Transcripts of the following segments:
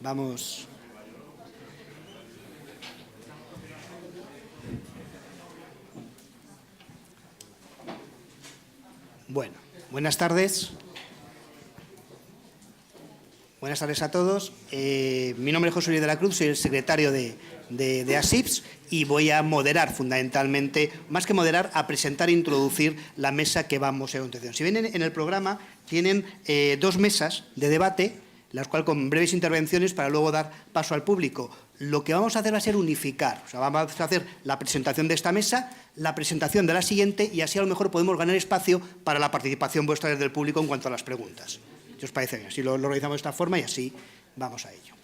Vamos. Bueno, buenas tardes. Buenas tardes a todos. Mi nombre es José Luis de la Cruz, soy el secretario de ASIPS y voy a moderar fundamentalmente, más que moderar, a presentar e introducir la mesa que vamos a continuación. Si ven en el programa, tienen dos mesas de debate, las cuales con breves intervenciones para luego dar paso al público. Lo que vamos a hacer va a ser unificar, o sea, vamos a hacer la presentación de esta mesa, la presentación de la siguiente y así a lo mejor podemos ganar espacio para la participación vuestra desde el público en cuanto a las preguntas. ¿Qué os parece bien? Así lo realizamos de esta forma y así vamos a ello.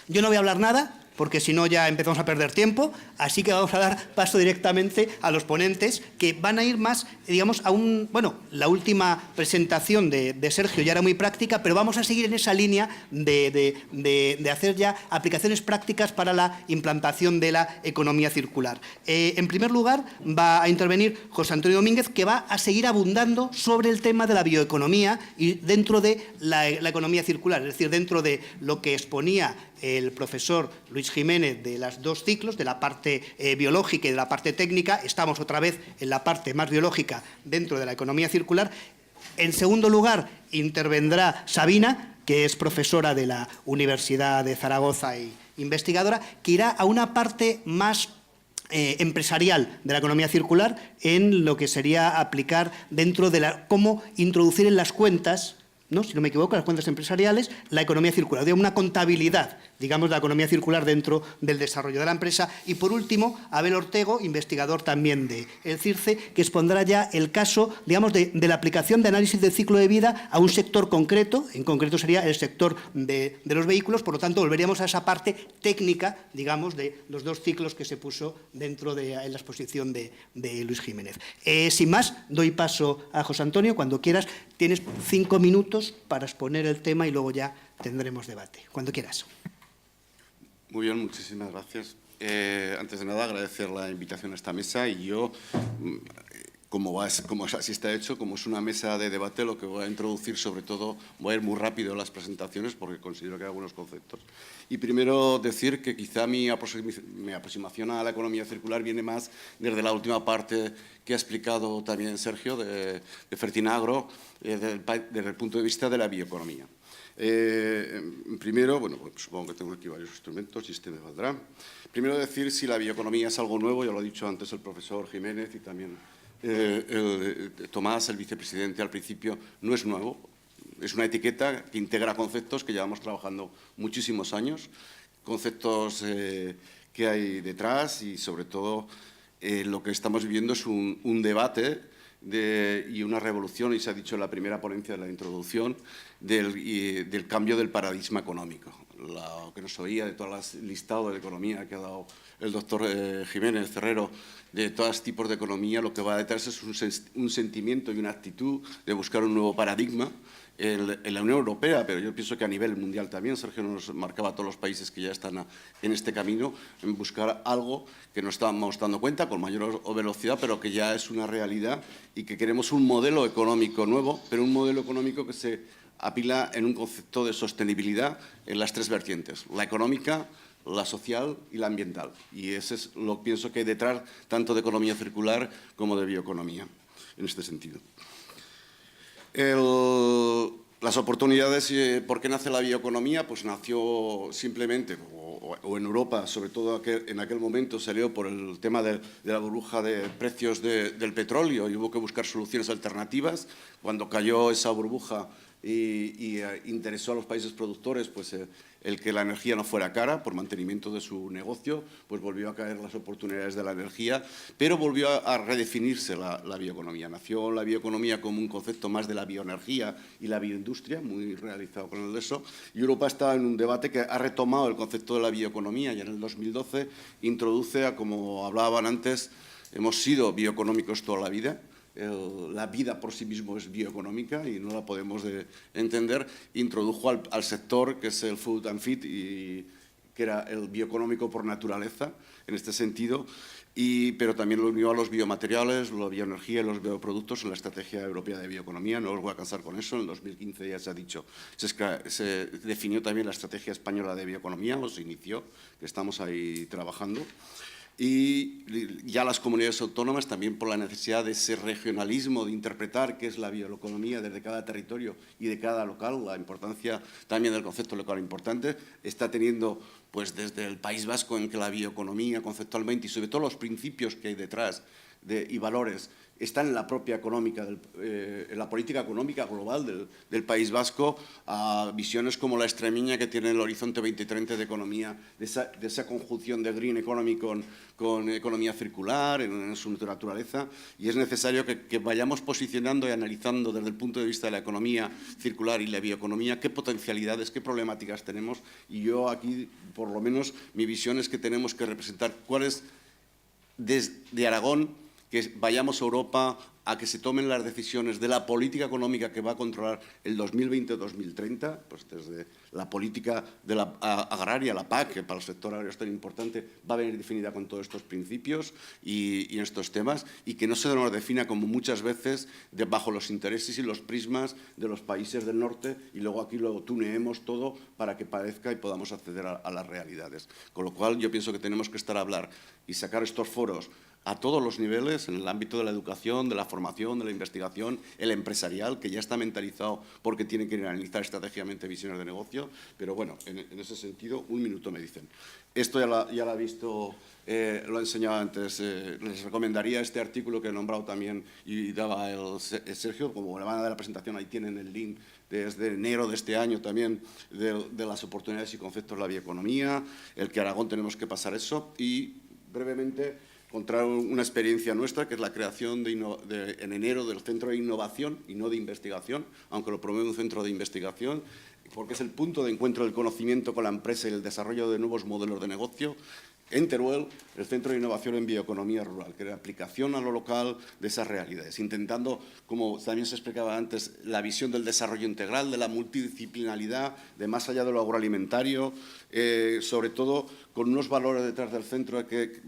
Yo no voy a hablar nada, porque si no ya empezamos a perder tiempo, así que vamos a dar paso directamente a los ponentes, que van a ir más, digamos, a un... Bueno, la última presentación de Sergio ya era muy práctica, pero vamos a seguir en esa línea de hacer ya aplicaciones prácticas para la implantación de la economía circular. En primer lugar, va a intervenir José Antonio Domínguez, que va a seguir abundando sobre el tema de la bioeconomía y dentro de la economía circular, es decir, dentro de lo que exponía el profesor Luis Jiménez de los dos ciclos, de la parte biológica y de la parte técnica. Estamos otra vez en la parte más biológica dentro de la economía circular. En segundo lugar, intervendrá Sabina, que es profesora de la Universidad de Zaragoza e investigadora, que irá a una parte más empresarial de la economía circular en lo que sería aplicar dentro de cómo introducir en las cuentas, ¿no? Si no me equivoco, las cuentas empresariales, la economía circular, de una contabilidad, digamos, de la economía circular dentro del desarrollo de la empresa. Y, por último, Abel Ortego, investigador también del CIRCE, que expondrá ya el caso, digamos, de la aplicación de análisis del ciclo de vida a un sector concreto, en concreto sería el sector de los vehículos. Por lo tanto, volveríamos a esa parte técnica, digamos, de los dos ciclos que se puso dentro de la exposición de Luis Jiménez. Sin más, doy paso a José Antonio. Cuando quieras, tienes 5 minutos para exponer el tema y luego ya tendremos debate. Cuando quieras. Muy bien, muchísimas gracias. Antes de nada, agradecer la invitación a esta mesa y yo, como así está hecho, como es una mesa de debate, lo que voy a introducir, sobre todo, voy a ir muy rápido en las presentaciones porque considero que hay algunos conceptos. Y primero decir que quizá mi aproximación a la economía circular viene más desde la última parte que ha explicado también Sergio de Fertinagro, desde el punto de vista de la bioeconomía. Primero, bueno, pues supongo que tengo aquí varios instrumentos y este me valdrá. Primero decir si la bioeconomía es algo nuevo, ya lo ha dicho antes el profesor Jiménez y también Tomás, el vicepresidente, al principio, no es nuevo. Es una etiqueta que integra conceptos que llevamos trabajando muchísimos años, conceptos que hay detrás y, sobre todo, lo que estamos viviendo es un debate y una revolución, y se ha dicho en la primera ponencia de la introducción, del cambio del paradigma económico. Lo que nos oía de todo el listado de economía que ha dado el doctor Jiménez Cerrero, de todos tipos de economía, lo que va detrás es un sentimiento y una actitud de buscar un nuevo paradigma en la Unión Europea, pero yo pienso que a nivel mundial también. Sergio nos marcaba a todos los países que ya están en este camino, en buscar algo que nos estamos dando cuenta con mayor velocidad, pero que ya es una realidad y que queremos un modelo económico nuevo, pero un modelo económico que se apila en un concepto de sostenibilidad en las tres vertientes: la económica, la social y la ambiental. Y ese es lo que pienso que hay detrás tanto de economía circular como de bioeconomía, en este sentido. Las oportunidades, ¿por qué nace la bioeconomía? Pues nació simplemente, o en Europa, sobre todo en aquel momento, salió por el tema de la burbuja de precios del petróleo y hubo que buscar soluciones alternativas. Cuando cayó esa burbuja y interesó a los países productores, pues el que la energía no fuera cara por mantenimiento de su negocio, pues volvió a caer las oportunidades de la energía, pero volvió a redefinirse la bioeconomía. Nació la bioeconomía como un concepto más de la bioenergía y la bioindustria, muy realizado con el ESO, y Europa está en un debate que ha retomado el concepto de la bioeconomía y en el 2012 introduce, como hablaban antes, hemos sido bioeconómicos toda la vida. La vida por sí mismo es bioeconómica y no la podemos entender. Introdujo al sector que es el food and feed y que era el bioeconómico por naturaleza, en este sentido, pero también lo unió a los biomateriales, la bioenergía y los bioproductos en la Estrategia Europea de Bioeconomía. No os voy a cansar con eso, en el 2015 ya se ha dicho, se definió también la Estrategia Española de Bioeconomía, o se inició, que estamos ahí trabajando. Y ya las comunidades autónomas, también por la necesidad de ese regionalismo, de interpretar qué es la bioeconomía desde cada territorio y de cada local, la importancia también del concepto local importante, está teniendo, pues desde el País Vasco, en que la bioeconomía conceptualmente y sobre todo los principios que hay detrás y valores están en la propia en la política económica global del País Vasco, a visiones como la extremeña que tiene el Horizonte 2030 de economía, de esa conjunción de green economy con economía circular en su naturaleza, y es necesario que vayamos posicionando y analizando desde el punto de vista de la economía circular y la bioeconomía qué potencialidades, qué problemáticas tenemos, y yo aquí, por lo menos, mi visión es que tenemos que representar cuáles desde Aragón, que vayamos a Europa a que se tomen las decisiones de la política económica que va a controlar el 2020-2030, pues desde la política de la agraria, la PAC, que para el sector agrario es tan importante, va a venir definida con todos estos principios y estos temas, y que no se nos defina como muchas veces bajo los intereses y los prismas de los países del norte, y luego aquí lo tuneemos todo para que parezca y podamos acceder a las realidades. Con lo cual yo pienso que tenemos que estar a hablar y sacar estos foros a todos los niveles, en el ámbito de la educación, de la formación, de la investigación, el empresarial, que ya está mentalizado porque tiene que analizar estratégicamente visiones de negocio, pero bueno, en ese sentido, un minuto me dicen. Esto ya lo ha visto, lo he enseñado antes, les recomendaría este artículo que he nombrado también y daba el Sergio, como le van a dar la presentación, ahí tienen el link desde enero de este año también de las oportunidades y conceptos de la bioeconomía, el que Aragón tenemos que pasar eso, y brevemente contar una experiencia nuestra, que es la creación en enero del Centro de Innovación y no de Investigación, aunque lo promueve un centro de investigación, porque es el punto de encuentro del conocimiento con la empresa y el desarrollo de nuevos modelos de negocio. En Teruel, el Centro de Innovación en Bioeconomía Rural, que era aplicación a lo local de esas realidades, intentando, como también se explicaba antes, la visión del desarrollo integral, de la multidisciplinaridad, de más allá de lo agroalimentario, sobre todo con unos valores detrás del centro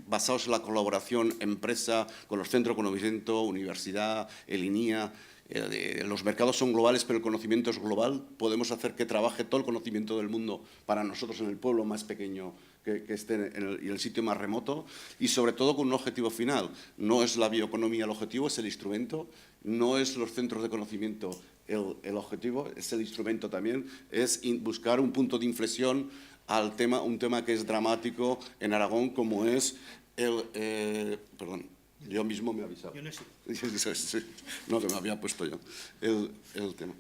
basados en la colaboración empresa con los centros de conocimiento, universidad, el INIA. Los mercados son globales, pero el conocimiento es global. Podemos hacer que trabaje todo el conocimiento del mundo para nosotros en el pueblo más pequeño que esté en el sitio más remoto, y sobre todo con un objetivo final. No es la bioeconomía el objetivo, es el instrumento. No es los centros de conocimiento el objetivo, es el instrumento también. Es buscar un punto de inflexión al un tema que es dramático en Aragón, como es perdón. Yo mismo me he avisado. Yo no sé. No, que me había puesto yo el tema.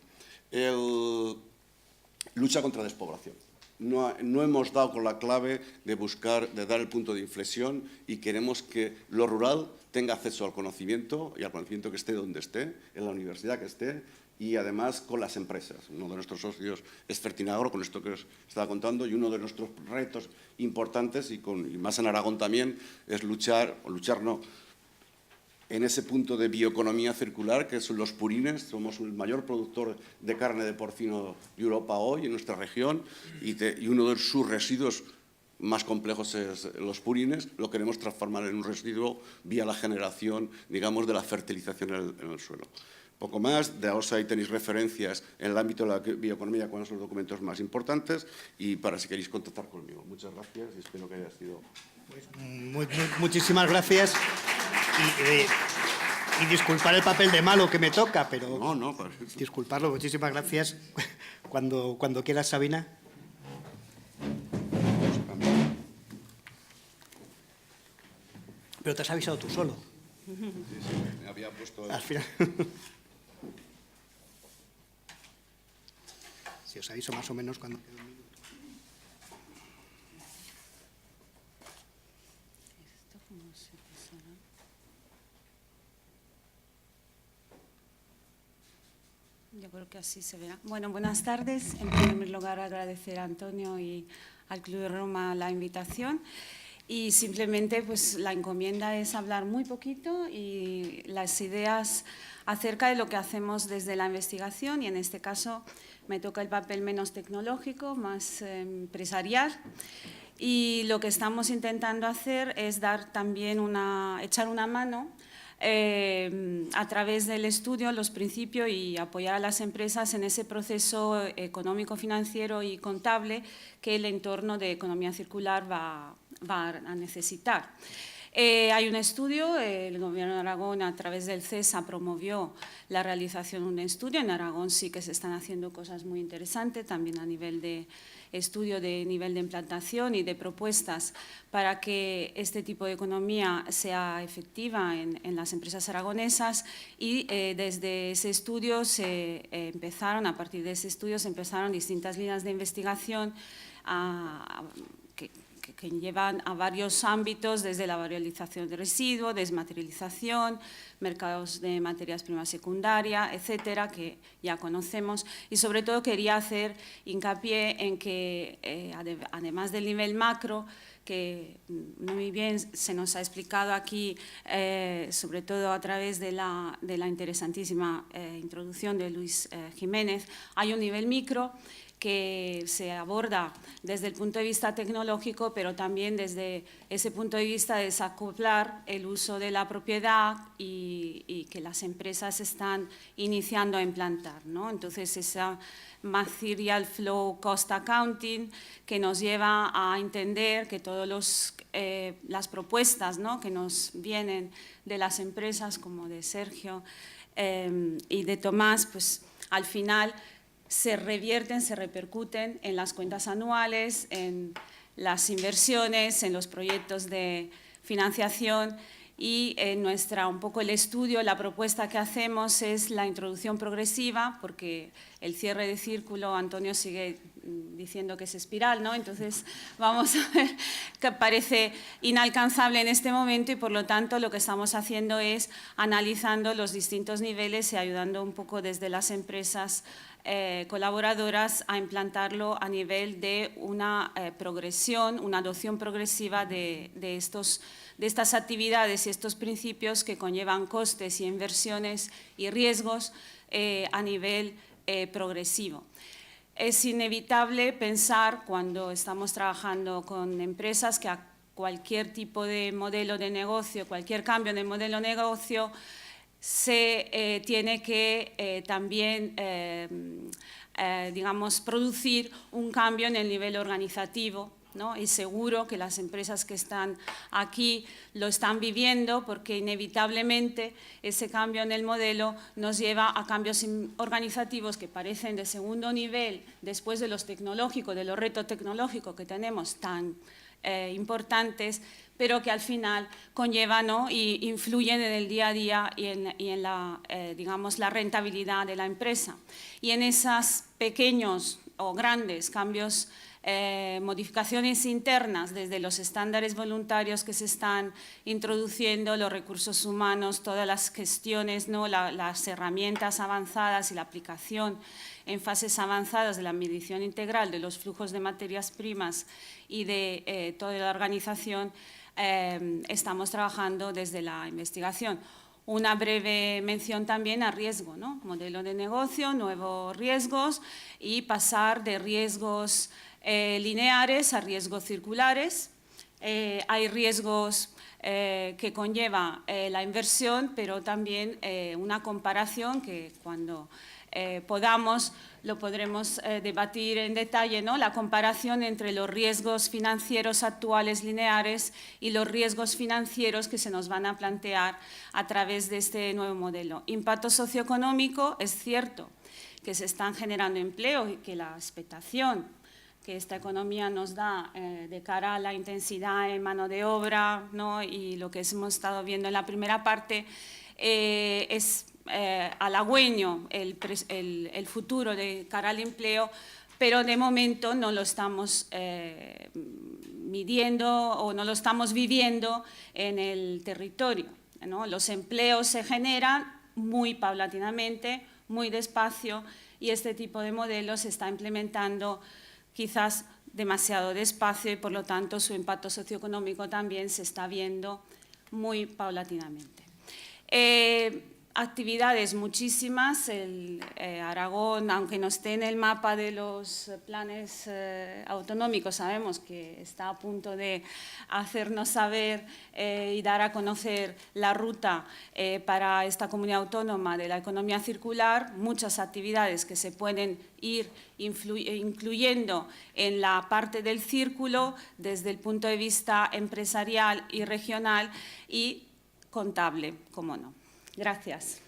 Lucha contra la despoblación. No hemos dado con la clave de dar el punto de inflexión, y queremos que lo rural tenga acceso al conocimiento, y al conocimiento que esté donde esté, en la universidad que esté, y además con las empresas. Uno de nuestros socios es Fertinagro, con esto que os estaba contando, y uno de nuestros retos importantes, y más en Aragón también, es luchar en ese punto de bioeconomía circular, que son los purines. Somos el mayor productor de carne de porcino de Europa hoy, en nuestra región, y uno de sus residuos más complejos es los purines. Lo queremos transformar en un residuo vía la generación, digamos, de la fertilización en el suelo. Poco más, de ahora ahí tenéis referencias en el ámbito de la bioeconomía, cuáles son los documentos más importantes, y para si queréis contactar conmigo. Muchas gracias y espero que haya sido... Muchísimas gracias. Y disculpar el papel de malo que me toca, pero... No, para eso. Disculparlo, muchísimas gracias. Cuando quieras, Sabina. Pero te has avisado tú solo. Sí, me había puesto... Al final... Si os aviso más o menos cuando quede un minuto. Yo creo que así se verá. Bueno, buenas tardes. En primer lugar, agradecer a Antonio y al Club de Roma la invitación. Y simplemente, pues, la encomienda es hablar muy poquito y las ideas acerca de lo que hacemos desde la investigación, y en este caso me toca el papel menos tecnológico, más empresarial. Y lo que estamos intentando hacer es dar también echar una mano a través del estudio, los principios y apoyar a las empresas en ese proceso económico, financiero y contable que el entorno de economía circular va a necesitar. Hay un estudio, el Gobierno de Aragón a través del CESA promovió la realización de un estudio. En Aragón sí que se están haciendo cosas muy interesantes, también a nivel de estudio de nivel de implantación y de propuestas para que este tipo de economía sea efectiva en las empresas aragonesas, y desde ese estudio a partir de ese estudio se empezaron distintas líneas de investigación que llevan a varios ámbitos, desde la valorización de residuos, desmaterialización, mercados de materias primas secundarias, etcétera, que ya conocemos. Y sobre todo quería hacer hincapié en que, además del nivel macro, que muy bien se nos ha explicado aquí, sobre todo a través de la interesantísima introducción de Luis Jiménez, hay un nivel micro que se aborda desde el punto de vista tecnológico, pero también desde ese punto de vista de desacoplar el uso de la propiedad y que las empresas están iniciando a implantar, ¿no? Entonces, esa Material Flow Cost Accounting que nos lleva a entender que todas las propuestas, ¿no?, que nos vienen de las empresas, como de Sergio y de Tomás, pues al final se revierten, se repercuten en las cuentas anuales, en las inversiones, en los proyectos de financiación. Y un poco el estudio, la propuesta que hacemos es la introducción progresiva, porque el cierre de círculo, Antonio sigue diciendo que es espiral, ¿no? Entonces vamos a ver que parece inalcanzable en este momento, y por lo tanto lo que estamos haciendo es analizando los distintos niveles y ayudando un poco desde las empresas colaboradoras a implantarlo a nivel de una progresión, una adopción progresiva de estas actividades y estos principios que conllevan costes y inversiones y riesgos a nivel progresivo. Es inevitable pensar, cuando estamos trabajando con empresas, que a cualquier tipo de modelo de negocio, cualquier cambio en el modelo de negocio, se tiene que también digamos, producir un cambio en el nivel organizativo, ¿no? Y seguro que las empresas que están aquí lo están viviendo, porque inevitablemente ese cambio en el modelo nos lleva a cambios organizativos que parecen de segundo nivel después de los tecnológicos, de los retos tecnológicos que tenemos tan importantes, pero que al final conllevan, ¿no?, y influyen en el día a día y en la, digamos, la rentabilidad de la empresa. Y en esos pequeños o grandes cambios, modificaciones internas, desde los estándares voluntarios que se están introduciendo, los recursos humanos, todas las gestiones, ¿no?, las herramientas avanzadas y la aplicación en fases avanzadas de la medición integral de los flujos de materias primas y de toda la organización, estamos trabajando desde la investigación. Una breve mención también a riesgo, ¿no? Modelo de negocio, nuevos riesgos, y pasar de riesgos lineares a riesgos circulares. Hay riesgos que conlleva la inversión, pero también una comparación que cuando podamos lo podremos debatir en detalle, ¿no? La comparación entre los riesgos financieros actuales lineares y los riesgos financieros que se nos van a plantear a través de este nuevo modelo. Impacto socioeconómico, es cierto que se están generando empleo y que la expectación que esta economía nos da de cara a la intensidad en mano de obra, ¿no?, y lo que hemos estado viendo en la primera parte es halagüeño el futuro de cara al empleo, pero de momento no lo estamos midiendo o no lo estamos viviendo en el territorio, ¿no? Los empleos se generan muy paulatinamente, muy despacio, y este tipo de modelos se está implementando quizás demasiado despacio, y por lo tanto su impacto socioeconómico también se está viendo muy paulatinamente. actividades muchísimas. Aragón, aunque no esté en el mapa de los planes autonómicos, sabemos que está a punto de hacernos saber y dar a conocer la ruta para esta comunidad autónoma de la economía circular, muchas actividades que se pueden ir incluyendo en la parte del círculo desde el punto de vista empresarial y regional y contable, cómo no. Gracias.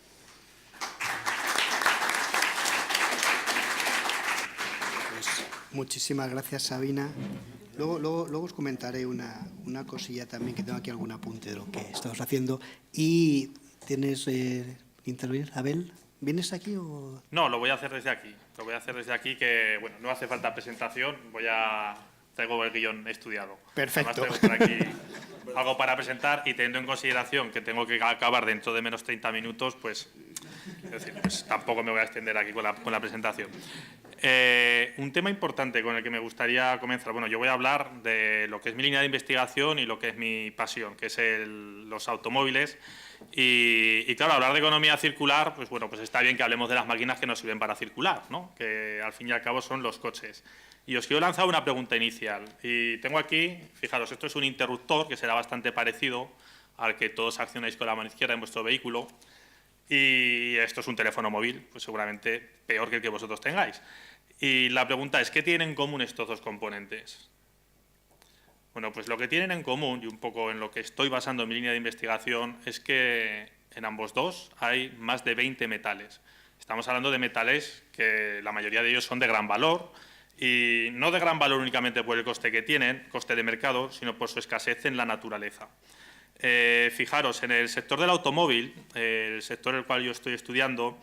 Pues, muchísimas gracias, Sabina. Luego os comentaré una cosilla también, que tengo aquí algún apunte de lo que estamos haciendo. ¿Y tienes intervenir? Abel, ¿vienes aquí o...? No, lo voy a hacer desde aquí. Lo voy a hacer desde aquí, que bueno, no hace falta presentación. Traigo el guión estudiado. Perfecto. Además, traigo por aquí algo para presentar y teniendo en consideración que tengo que acabar dentro de menos 30 minutos, pues, es decir, pues tampoco me voy a extender aquí con la presentación. Un tema importante con el que me gustaría comenzar. Bueno, yo voy a hablar de lo que es mi línea de investigación y lo que es mi pasión, que es los automóviles. Y claro, hablar de economía circular, pues bueno, pues está bien que hablemos de las máquinas que nos sirven para circular, ¿no? Que al fin y al cabo son los coches. Y os quiero lanzar una pregunta inicial. Y tengo aquí, fijaros, esto es un interruptor que será bastante parecido al que todos accionáis con la mano izquierda en vuestro vehículo. Y esto es un teléfono móvil, pues seguramente peor que el que vosotros tengáis. Y la pregunta es, ¿qué tienen en común estos dos componentes? Bueno, pues lo que tienen en común, y un poco en lo que estoy basando mi línea de investigación, es que en ambos dos hay más de 20 metales. Estamos hablando de metales que la mayoría de ellos son de gran valor, y no de gran valor únicamente por el coste que tienen, coste de mercado, sino por su escasez en la naturaleza. Fijaros, en el sector del automóvil, el sector en el cual yo estoy estudiando,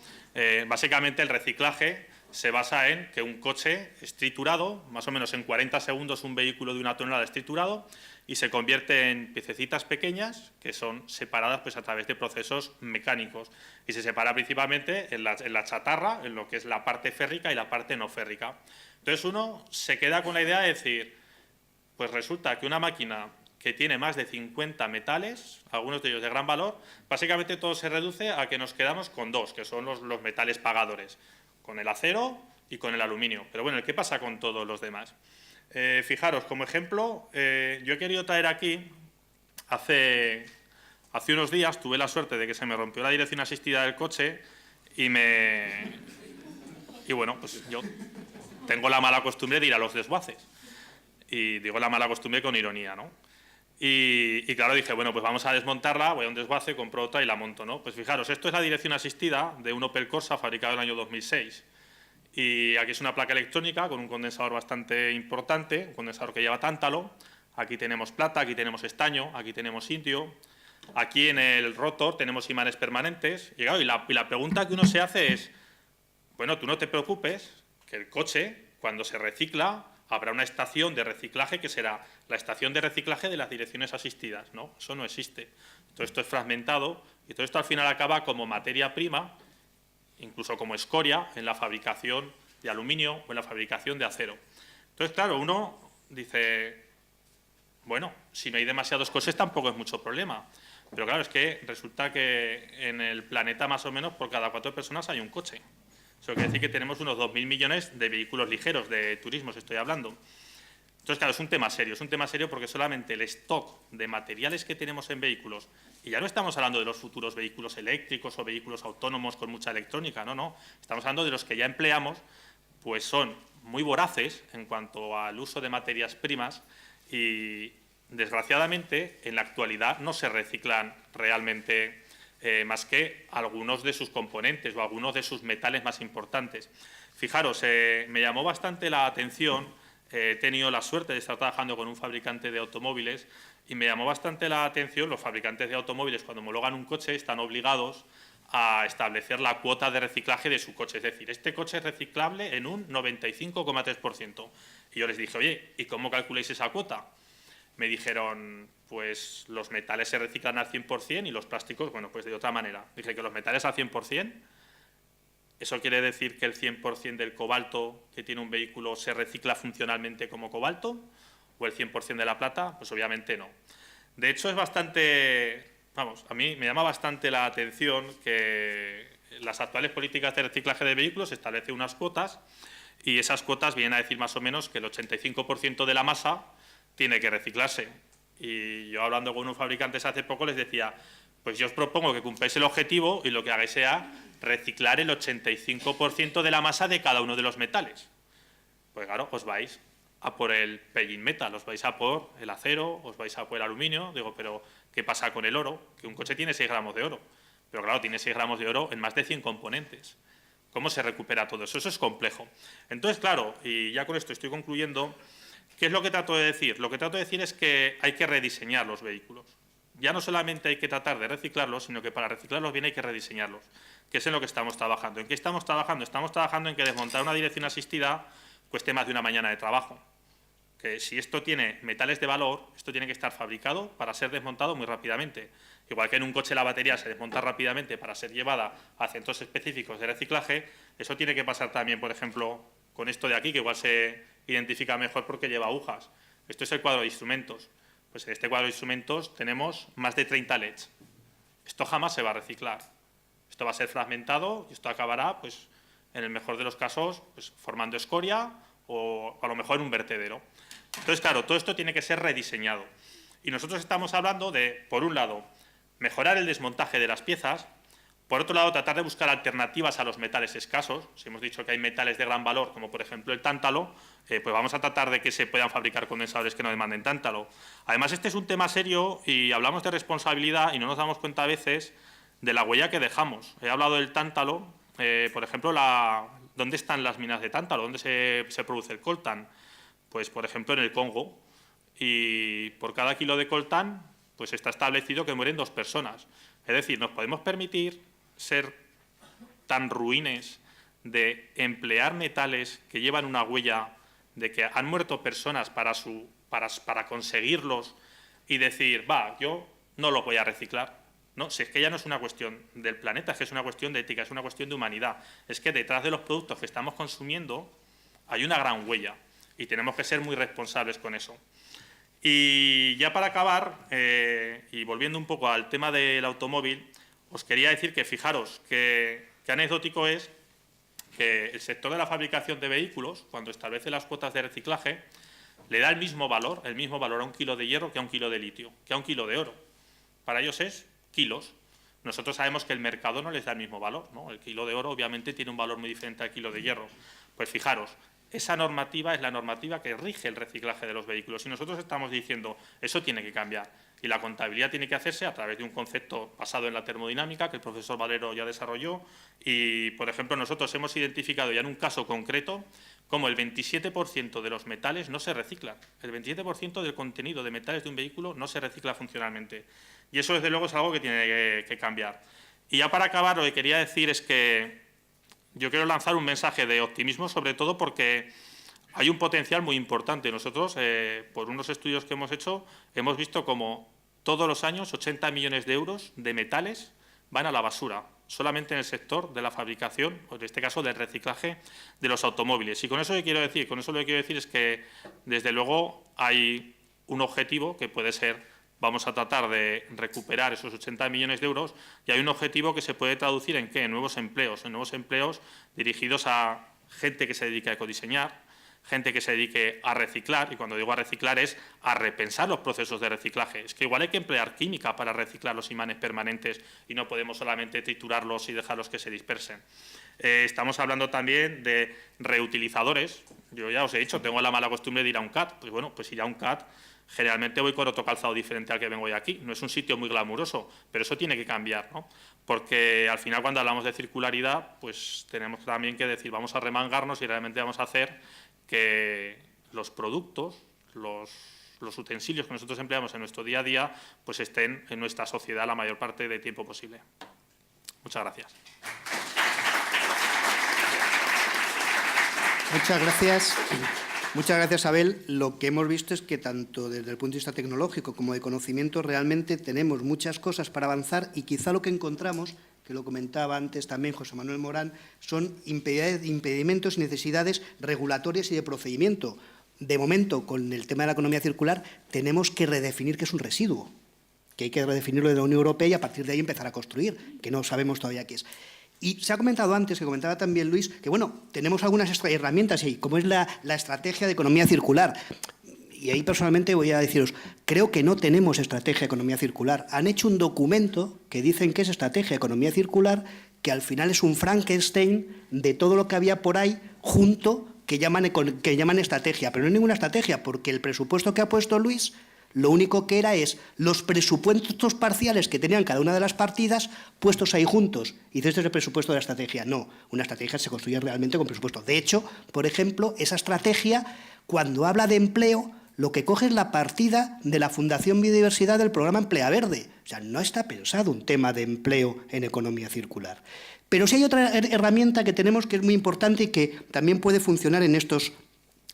básicamente el reciclaje se basa en que un coche es triturado, más o menos en 40 segundos un vehículo de 1 tonelada es triturado y se convierte en piececitas pequeñas que son separadas pues, a través de procesos mecánicos. Y se separa principalmente en la chatarra, en lo que es la parte férrica y la parte no férrica. Entonces uno se queda con la idea de decir, pues resulta que una máquina que tiene más de 50 metales, algunos de ellos de gran valor, básicamente todo se reduce a que nos quedamos con dos, que son los metales pagadores, con el acero y con el aluminio. Pero bueno, ¿qué pasa con todos los demás? Fijaros, como ejemplo, yo he querido traer aquí, hace unos días tuve la suerte de que se me rompió la dirección asistida del coche y bueno, pues yo tengo la mala costumbre de ir a los desguaces. Y digo la mala costumbre con ironía, ¿no? Y claro, dije, bueno, pues vamos a desmontarla, voy a un desguace, compro otra y la monto, ¿no? Pues fijaros, esto es la dirección asistida de un Opel Corsa fabricado en el año 2006. Y aquí es una placa electrónica con un condensador bastante importante, un condensador que lleva tántalo. Aquí tenemos plata, aquí tenemos estaño, aquí tenemos indio. Aquí en el rotor tenemos imanes permanentes. Y, claro, y la pregunta que uno se hace es, bueno, tú no te preocupes, que el coche, cuando se recicla, habrá una estación de reciclaje que será la estación de reciclaje de las direcciones asistidas. No, eso no existe. Todo esto es fragmentado y todo esto al final acaba como materia prima, incluso como escoria, en la fabricación de aluminio o en la fabricación de acero. Entonces, claro, uno dice, bueno, si no hay demasiados coches tampoco es mucho problema. Pero claro, es que resulta que en el planeta más o menos por cada 4 personas hay un coche. Eso quiere decir que tenemos unos 2.000 millones de vehículos ligeros, de turismos estoy hablando. Entonces, claro, es un tema serio porque solamente el stock de materiales que tenemos en vehículos, y ya no estamos hablando de los futuros vehículos eléctricos o vehículos autónomos con mucha electrónica, no, estamos hablando de los que ya empleamos, pues son muy voraces en cuanto al uso de materias primas y, desgraciadamente, en la actualidad no se reciclan realmente más que algunos de sus componentes o algunos de sus metales más importantes. Fijaros, me llamó bastante la atención, he tenido la suerte de estar trabajando con un fabricante de automóviles y me llamó bastante la atención, los fabricantes de automóviles cuando homologan un coche están obligados a establecer la cuota de reciclaje de su coche, es decir, este coche es reciclable en un 95,3%. Y yo les dije, oye, ¿y cómo calculáis esa cuota? Me dijeron, pues los metales se reciclan al 100% y los plásticos, bueno, pues de otra manera. Dije que los metales al 100%, ¿eso quiere decir que el 100% del cobalto que tiene un vehículo se recicla funcionalmente como cobalto? ¿O el 100% de la plata? Pues obviamente no. De hecho, es bastante vamos, a mí me llama bastante la atención que las actuales políticas de reciclaje de vehículos establecen unas cuotas y esas cuotas vienen a decir más o menos que el 85% de la masa tiene que reciclarse. Y yo hablando con unos fabricantes hace poco les decía, pues yo os propongo que cumpláis el objetivo y lo que hagáis sea reciclar el 85% de la masa de cada uno de los metales. Pues claro, os vais a por el paying metal, os vais a por el acero, os vais a por el aluminio. Digo, pero ¿qué pasa con el oro? Que un coche tiene 6 gramos de oro, pero claro, tiene 6 gramos de oro en más de 100 componentes. ¿Cómo se recupera todo eso? Eso es complejo. Entonces, claro, y ya con esto estoy concluyendo, ¿qué es lo que trato de decir? Lo que trato de decir es que hay que rediseñar los vehículos. Ya no solamente hay que tratar de reciclarlos, sino que para reciclarlos bien hay que rediseñarlos, que es en lo que estamos trabajando. ¿En qué estamos trabajando? Estamos trabajando en que desmontar una dirección asistida cueste más de una mañana de trabajo. Que si esto tiene metales de valor, esto tiene que estar fabricado para ser desmontado muy rápidamente. Igual que en un coche la batería se desmonta rápidamente para ser llevada a centros específicos de reciclaje, eso tiene que pasar también, por ejemplo, con esto de aquí, que igual se identifica mejor porque lleva agujas. Esto es el cuadro de instrumentos. Pues en este cuadro de instrumentos tenemos más de 30 LEDs. Esto jamás se va a reciclar. Esto va a ser fragmentado y esto acabará, pues, en el mejor de los casos, pues, formando escoria o a lo mejor en un vertedero. Entonces, claro, todo esto tiene que ser rediseñado. Y nosotros estamos hablando de, por un lado, mejorar el desmontaje de las piezas, por otro lado, tratar de buscar alternativas a los metales escasos. Si hemos dicho que hay metales de gran valor, como por ejemplo el tántalo, pues vamos a tratar de que se puedan fabricar condensadores que no demanden tántalo. Además, este es un tema serio y hablamos de responsabilidad y no nos damos cuenta a veces de la huella que dejamos. He hablado del tántalo, por ejemplo, ¿dónde están las minas de tántalo? ¿Dónde se produce el coltán? Pues, por ejemplo, en el Congo. Y por cada kilo de coltán, pues está establecido que mueren 2 personas. Es decir, nos podemos permitir ser tan ruines de emplear metales que llevan una huella de que han muerto personas para conseguirlos y decir, va, yo no los voy a reciclar. No, si es que ya no es una cuestión del planeta, es que es una cuestión de ética, es una cuestión de humanidad. Es que detrás de los productos que estamos consumiendo hay una gran huella y tenemos que ser muy responsables con eso. Y ya para acabar, y volviendo un poco al tema del automóvil, os quería decir que fijaros que anecdótico es que el sector de la fabricación de vehículos, cuando establece las cuotas de reciclaje, le da el mismo valor a un kilo de hierro que a un kilo de litio, que a un kilo de oro. Para ellos es kilos. Nosotros sabemos que el mercado no les da el mismo valor, ¿no? El kilo de oro obviamente tiene un valor muy diferente al kilo de hierro. Pues fijaros, esa normativa es la normativa que rige el reciclaje de los vehículos y nosotros estamos diciendo eso tiene que cambiar y la contabilidad tiene que hacerse a través de un concepto basado en la termodinámica que el profesor Valero ya desarrolló y, por ejemplo, nosotros hemos identificado ya en un caso concreto como el 27% de los metales no se reciclan. El 27% del contenido de metales de un vehículo no se recicla funcionalmente y eso, desde luego, es algo que tiene que cambiar. Y ya para acabar, lo que quería decir es que yo quiero lanzar un mensaje de optimismo, sobre todo porque hay un potencial muy importante. Nosotros, por unos estudios que hemos hecho, hemos visto como todos los años 80 millones de euros de metales van a la basura, solamente en el sector de la fabricación, o en este caso del reciclaje de los automóviles. Y con eso lo que quiero decir, es que, desde luego, hay un objetivo que puede ser, vamos a tratar de recuperar esos 80 millones de euros y hay un objetivo que se puede traducir en ¿qué? En nuevos empleos dirigidos a gente que se dedique a ecodiseñar, gente que se dedique a reciclar, y cuando digo a reciclar es a repensar los procesos de reciclaje. Es que igual hay que emplear química para reciclar los imanes permanentes y no podemos solamente triturarlos y dejarlos que se dispersen. Estamos hablando también de reutilizadores. Yo ya os he dicho, tengo la mala costumbre de ir a un CAT. Pues bueno, pues ir a un CAT, generalmente voy con otro calzado diferente al que vengo hoy aquí. No es un sitio muy glamuroso, pero eso tiene que cambiar, ¿no? Porque al final, cuando hablamos de circularidad, pues tenemos también que decir, vamos a remangarnos y realmente vamos a hacer que los productos, los utensilios que nosotros empleamos en nuestro día a día, pues estén en nuestra sociedad la mayor parte del tiempo posible. Muchas gracias. Muchas gracias. Muchas gracias, Abel. Lo que hemos visto es que tanto desde el punto de vista tecnológico como de conocimiento realmente tenemos muchas cosas para avanzar y quizá lo que encontramos, que lo comentaba antes también José Manuel Morán, son impedimentos y necesidades regulatorias y de procedimiento. De momento, con el tema de la economía circular, tenemos que redefinir qué es un residuo. que hay que redefinirlo de la Unión Europea y a partir de ahí empezar a construir, que no sabemos todavía qué es. Y se ha comentado antes, que comentaba también Luis, que bueno, tenemos algunas herramientas ahí, como es la estrategia de economía circular. Y ahí personalmente voy a deciros, creo que no tenemos estrategia de economía circular. Han hecho un documento que dicen que es estrategia de economía circular, que al final es un Frankenstein de todo lo que había por ahí junto, que llaman estrategia. Pero no hay ninguna estrategia, porque el presupuesto que ha puesto Luis, lo único que era es los presupuestos parciales que tenían cada una de las partidas puestos ahí juntos. Y este es el presupuesto de la estrategia. No, una estrategia se construye realmente con presupuesto. De hecho, por ejemplo, esa estrategia, cuando habla de empleo, lo que coge es la partida de la Fundación Biodiversidad del programa Emplea Verde. O sea, no está pensado un tema de empleo en economía circular. Pero sí hay otra herramienta que tenemos que es muy importante y que también puede funcionar en estos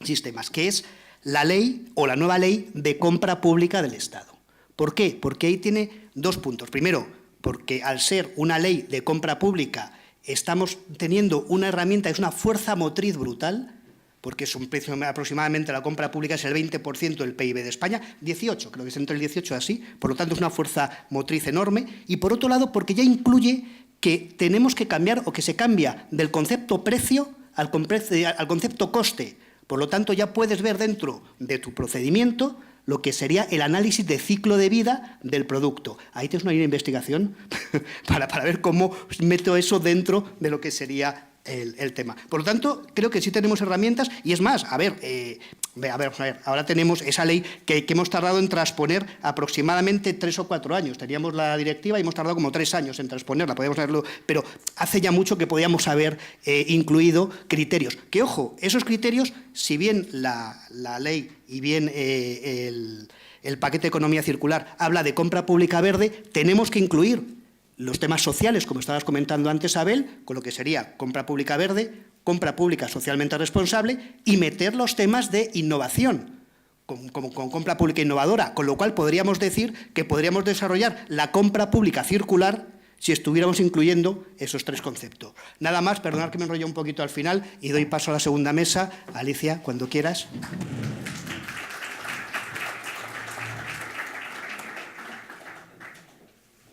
sistemas, que es la ley o la nueva ley de compra pública del Estado. ¿Por qué? Porque ahí tiene dos puntos. Primero, porque al ser una ley de compra pública estamos teniendo una herramienta, es una fuerza motriz brutal, porque es un precio aproximadamente, la compra pública es el 20% del PIB de España, 18, creo que es entre el 18 así, por lo tanto es una fuerza motriz enorme, y por otro lado porque ya incluye que tenemos que cambiar o que se cambia del concepto precio al concepto coste. Por lo tanto, ya puedes ver dentro de tu procedimiento lo que sería el análisis de ciclo de vida del producto. Ahí tienes una investigación para ver cómo meto eso dentro de lo que sería el tema. Por lo tanto, creo que sí tenemos herramientas y es más, a ver, ahora tenemos esa ley que hemos tardado en transponer aproximadamente 3 o 4 años. Teníamos la directiva y hemos tardado como 3 años en transponerla, podíamos haberlo, pero hace ya mucho que podíamos haber incluido criterios. Que, ojo, esos criterios, si bien la ley y bien el paquete de economía circular habla de compra pública verde, tenemos que incluir los temas sociales, como estabas comentando antes, Abel, con lo que sería compra pública verde, compra pública socialmente responsable y meter los temas de innovación, con compra pública innovadora, con lo cual podríamos decir que podríamos desarrollar la compra pública circular si estuviéramos incluyendo esos 3 conceptos. Nada más, perdonad que me enrollé un poquito al final y doy paso a la segunda mesa. Alicia, cuando quieras.